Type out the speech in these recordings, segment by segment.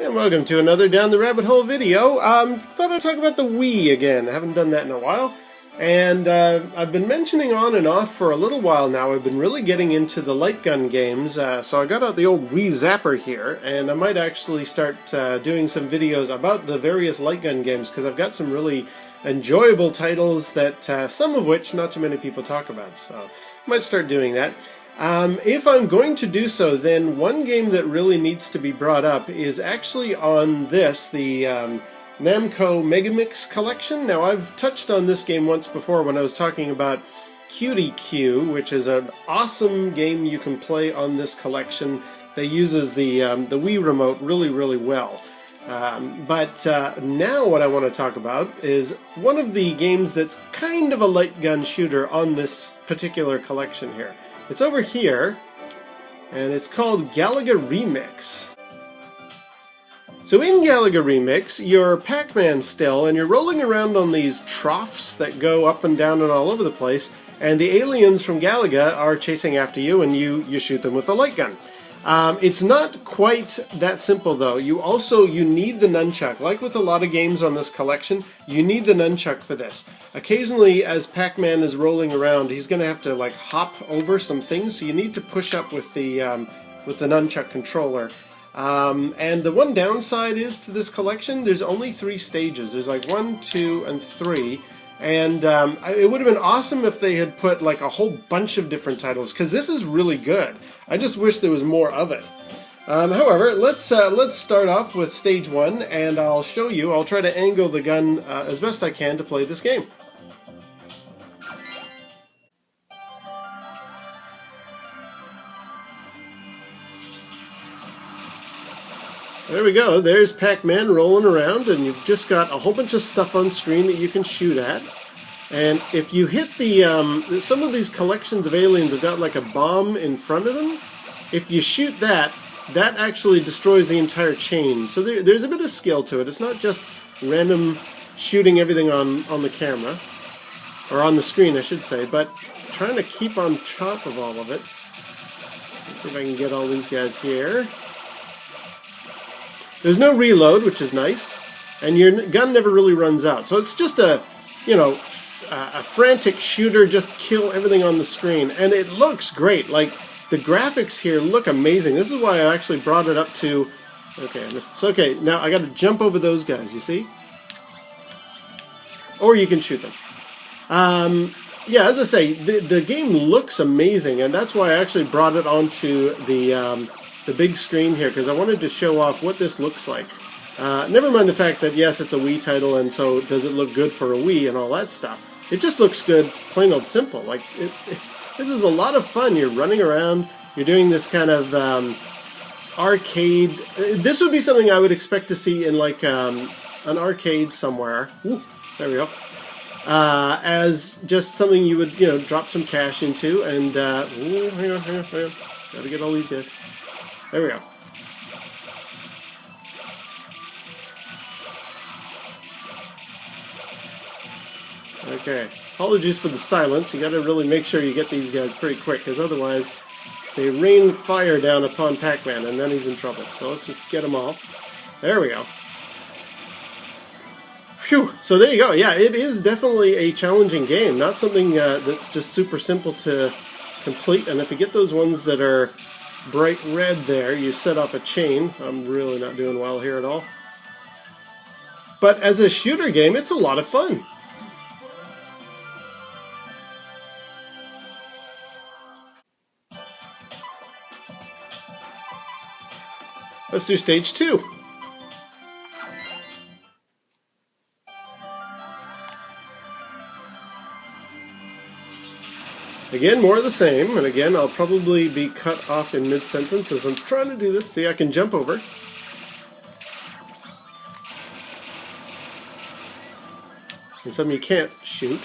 And welcome to another Down the Rabbit Hole video. Thought I'd talk about the Wii again. I haven't done that in a while. And I've been mentioning on and off for a little while now. I've been really getting into the light gun games. So I got out the old Wii Zapper here, and I might actually start doing some videos about the various light gun games, because I've got some really enjoyable titles that some of which not too many people talk about. So I might start doing that. If I'm going to do so, then one game that really needs to be brought up is actually on this, the Namco Megamix collection. Now, I've touched on this game once before when I was talking about Cutie Q, which is an awesome game you can play on this collection that uses the Wii remote really, really well. But now what I want to talk about is one of the games that's kind of a light gun shooter on this particular collection here. It's over here, and it's called Galaga Remix. So in Galaga Remix, you're Pac-Man still, and you're rolling around on these troughs that go up and down and all over the place, and the aliens from Galaga are chasing after you, and you shoot them with a light gun. It's not quite that simple, though. You need the nunchuck. Like with a lot of games on this collection, you need the nunchuck for this. Occasionally, as Pac-Man is rolling around, he's going to have to like hop over some things, so you need to push up with the nunchuck controller. And the one downside is to this collection, there's only 3 stages. There's like 1, 2, and 3. And it would have been awesome if they had put like a whole bunch of different titles, because this is really good. I just wish there was more of it. However, let's start off with stage 1, and I'll show you. I'll try to angle the gun as best I can to play this game. There we go, there's Pac-Man rolling around, and you've just got a whole bunch of stuff on screen that you can shoot at. And if you hit the, some of these collections of aliens have got like a bomb in front of them. If you shoot that, that actually destroys the entire chain. So there's a bit of skill to it. It's not just random shooting everything on the camera, or on the screen I should say, but trying to keep on top of all of it. Let's see if I can get all these guys here. There's no reload, which is nice, and your gun never really runs out. So it's just a, you know, a frantic shooter, just kill everything on the screen. And it looks great. Like, the graphics here look amazing. This is why I actually brought it up to... Okay, it's okay. Now I got to jump over those guys, you see? Or you can shoot them. Yeah, as I say, the game looks amazing, and that's why I actually brought it onto the big screen here, because I wanted to show off what this looks like. Never mind the fact that, yes, it's a Wii title, and so does it look good for a Wii and all that stuff. It just looks good, plain old simple. Like, this is a lot of fun. You're running around, you're doing this kind of arcade. This would be something I would expect to see in, like, an arcade somewhere. Ooh, there we go. As just something you would, you know, drop some cash into, and, ooh, hang on. Gotta get all these guys. There we go. Okay, apologies for the silence. You gotta really make sure you get these guys pretty quick, because otherwise they rain fire down upon Pac-Man, and then he's in trouble. So let's just get them all. There we go. Phew! So there you go. Yeah, it is definitely a challenging game. Not something that's just super simple to complete. And if you get those ones that are bright red there, you set off a chain. I'm really not doing well here at all. But as a shooter game, it's a lot of fun. Let's do stage 2. Again, more of the same, and again, I'll probably be cut off in mid-sentence as I'm trying to do this. See, I can jump over. And some you can't shoot.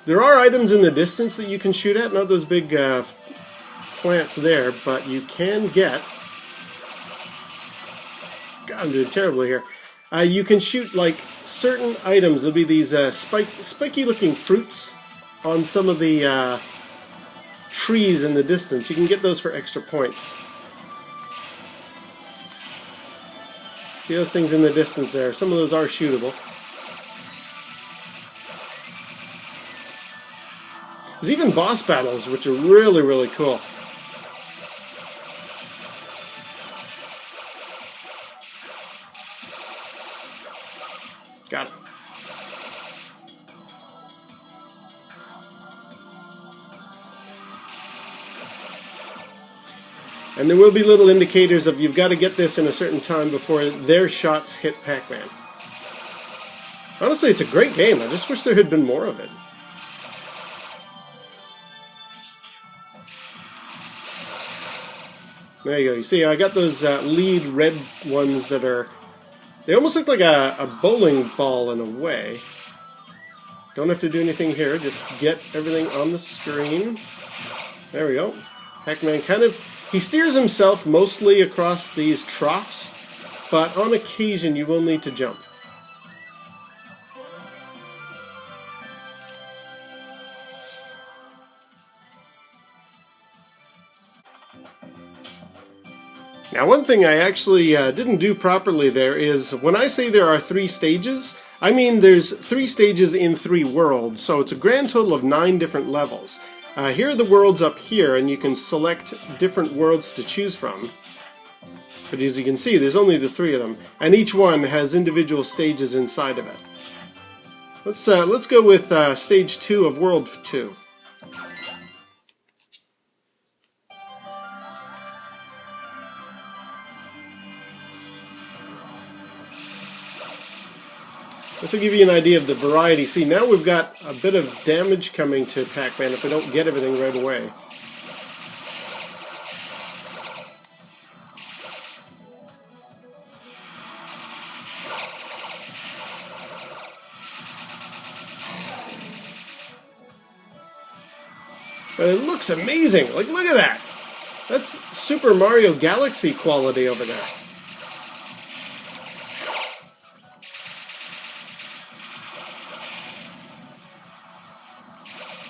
There are items in the distance that you can shoot at, not those big plants there, but you can get... God, I'm doing terribly here. You can shoot, like, certain items. There'll be these spiky-looking fruits on some of the trees in the distance. You can get those for extra points. See those things in the distance there? Some of those are shootable. There's even boss battles, which are really, really cool. Got it. And there will be little indicators of you've got to get this in a certain time before their shots hit Pac-Man. Honestly, it's a great game. I just wish there had been more of it. There you go. You see, I got those lead red ones that are... They almost look like a bowling ball in a way. Don't have to do anything here. Just get everything on the screen. There we go. Pac-Man kind of... He steers himself mostly across these troughs, but on occasion you will need to jump. Now, one thing I actually didn't do properly there is, when I say there are 3 stages, I mean there's 3 stages in 3 worlds, so it's a grand total of 9 different levels. Here are the worlds up here, and you can select different worlds to choose from. But as you can see, there's only the 3 of them, and each one has individual stages inside of it. Let's go with stage 2 of World 2. This will give you an idea of the variety. See, now we've got a bit of damage coming to Pac-Man if we don't get everything right away. But it looks amazing! Like, look at that! That's Super Mario Galaxy quality over there.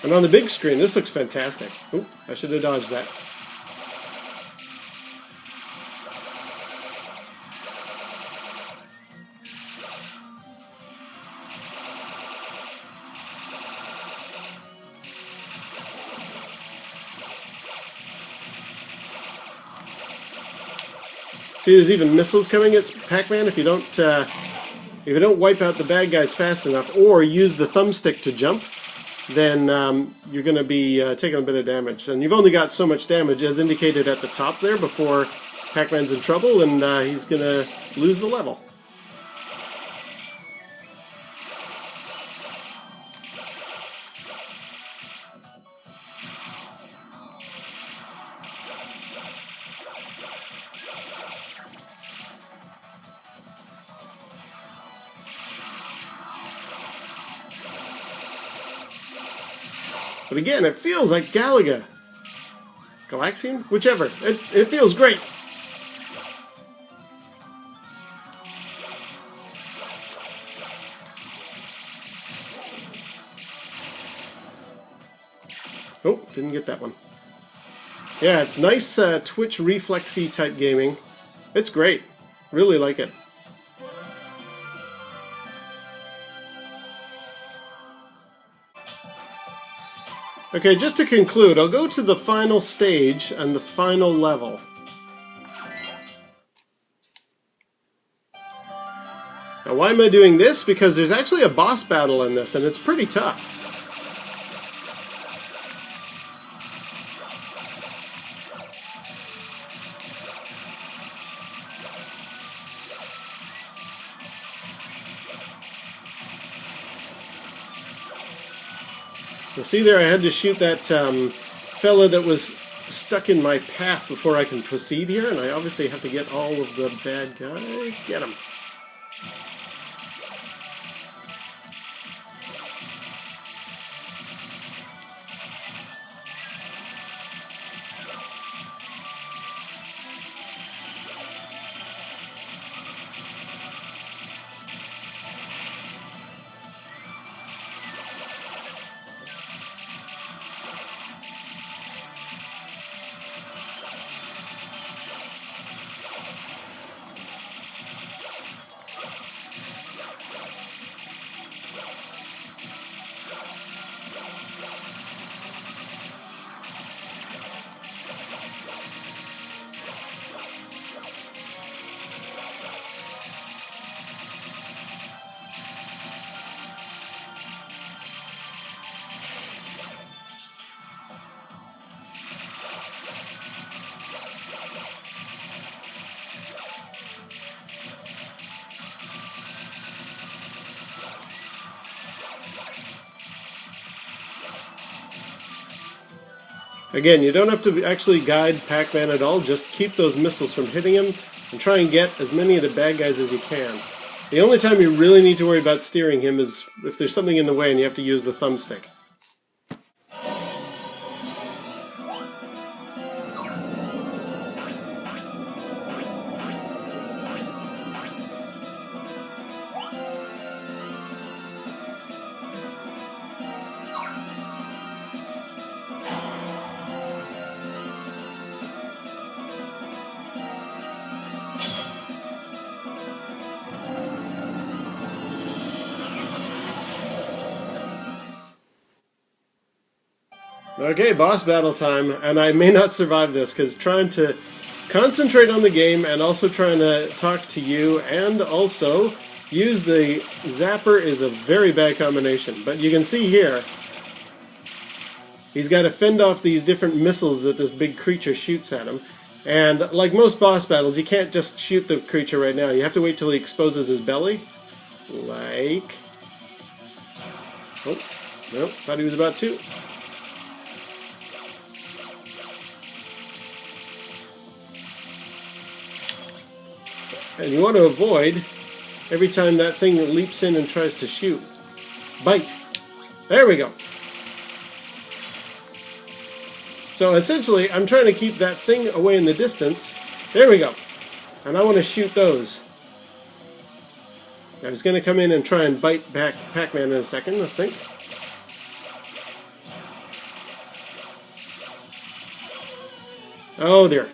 And on the big screen, this looks fantastic. Oop, I should have dodged that. See, there's even missiles coming at Pac-Man if you don't wipe out the bad guys fast enough, or use the thumbstick to jump. Then you're going to be taking a bit of damage. And you've only got so much damage, as indicated at the top there, before Pac-Man's in trouble, and he's going to lose the level. But again, it feels like Galaga. Galaxian? Whichever. It feels great. Oh, didn't get that one. Yeah, it's nice Twitch reflexy type gaming. It's great. Really like it. Okay, just to conclude, I'll go to the final stage and the final level. Now, why am I doing this? Because there's actually a boss battle in this, and it's pretty tough. You see there, I had to shoot that fella that was stuck in my path before I can proceed here, and I obviously have to get all of the bad guys. Get them. Again, you don't have to actually guide Pac-Man at all, just keep those missiles from hitting him and try and get as many of the bad guys as you can. The only time you really need to worry about steering him is if there's something in the way and you have to use the thumbstick. Okay, boss battle time, and I may not survive this because trying to concentrate on the game and also trying to talk to you and also use the zapper is a very bad combination. But you can see here, he's got to fend off these different missiles that this big creature shoots at him. And like most boss battles, you can't just shoot the creature right now. You have to wait till he exposes his belly. Like... Oh, no, thought he was about to. And you want to avoid every time that thing leaps in and tries to shoot. Bite. There we go. So essentially, I'm trying to keep that thing away in the distance. There we go. And I want to shoot those. I was going to come in and try and bite back Pac-Man in a second, I think. Oh dear.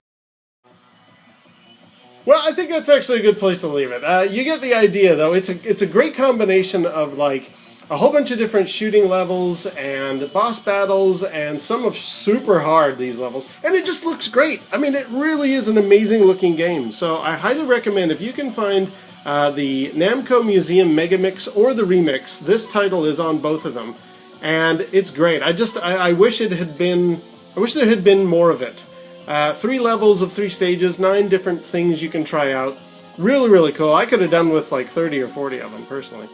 Well, I think that's actually a good place to leave it. You get the idea, though. It's a great combination of, like, a whole bunch of different shooting levels and boss battles, and some of super hard, these levels. And it just looks great. I mean, it really is an amazing-looking game. So I highly recommend, if you can find the Namco Museum Megamix or the Remix, this title is on both of them. And it's great. I wish it had been... I wish there had been more of it. 3 levels of 3 stages, 9 different things you can try out. Really, really cool. I could have done with like 30 or 40 of them, personally.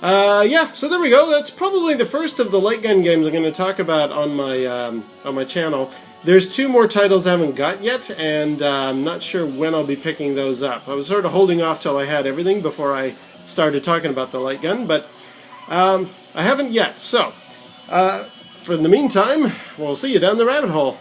Yeah, so there we go. That's probably the first of the light gun games I'm going to talk about on my channel. There's 2 more titles I haven't got yet, and I'm not sure when I'll be picking those up. I was sort of holding off till I had everything before I started talking about the light gun, but I haven't yet. So, for the meantime, we'll see you down the rabbit hole.